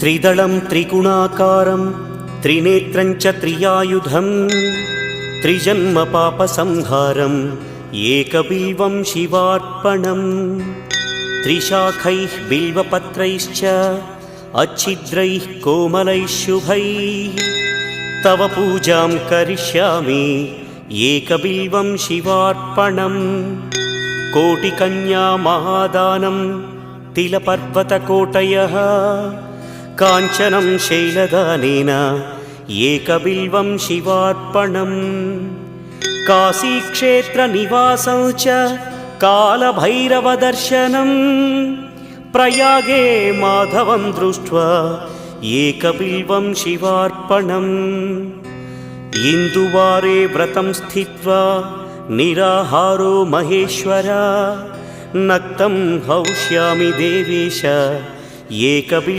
त्रिदलं त्रिगुणाकारं त्रिनेत्रं च त्रियायुधं त्रिजन्म पापसंहारम् एकबिल्वं शिवार्पणम् त्रिशाखैः बिल्वपत्रैश्च अच्छिद्रैः कोमलैः शुभैः तव पूजां करिष्यामि एकबिल्वं शिवार्पणम् कोटिकन्या महादानं तिलपर्वतकोटयः काञ्चनं शैलदानेन एकबिल्वं शिवार्पणम् काशीक्षेत्रनिवासं च कालभैरवदर्शनं प्रयागे माधवं दृष्ट्वा एकबिल्वं शिवार्पणम् इन्दुवारे व्रतं स्थित्वा निराहारो महेश्वर नक्तं हौष्यामि देवेश एकबिल्वं